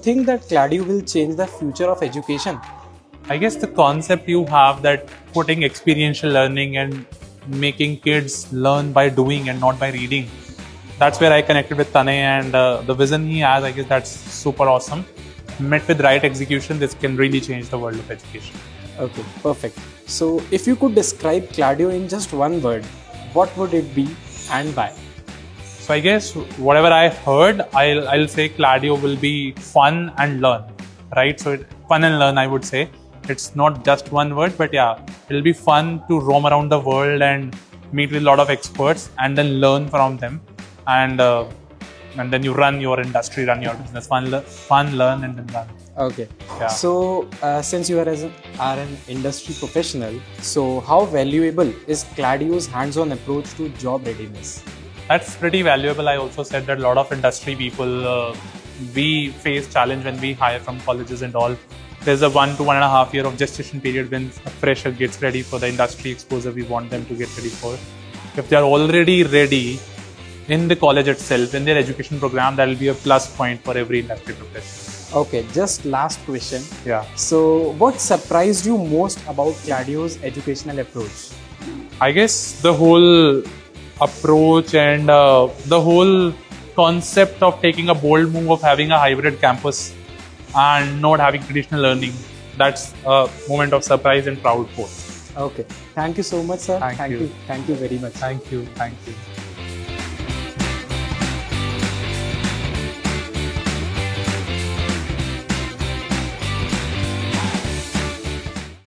think that Kladio will change the future of education? I guess the concept you have that putting experiential learning and making kids learn by doing and not by reading. That's where I connected with Tanay, and the vision he has, I guess that's super awesome. Met with right execution, this can really change the world of education. Okay, perfect. So if you could describe Kladio in just one word, what would it be and why? So I guess whatever I heard, I'll say Kladio will be fun and learn, right? So fun and learn, I would say. It's not just one word, but yeah, it'll be fun to roam around the world and meet with a lot of experts and then learn from them. And then you run your industry, run your business. Fun, learn, and then run. Okay. Yeah. So since you are an industry professional, so how valuable is Kladio's hands-on approach to job readiness? That's pretty valuable. I also said that a lot of industry people, we face challenge when we hire from colleges and all. There's a 1 to 1.5 year of gestation period when a fresher gets ready for the industry exposure we want them to get ready for. If they're already ready in the college itself, in their education program, that will be a plus point for every industry professional. Okay, just last question. Yeah. So what surprised you most about Kladio's educational approach? I guess the whole approach and the whole concept of taking a bold move of having a hybrid campus and not having traditional learning. That's a moment of surprise and proud for. Okay. Thank you so much, sir. Thank you. Thank you very much. Thank you.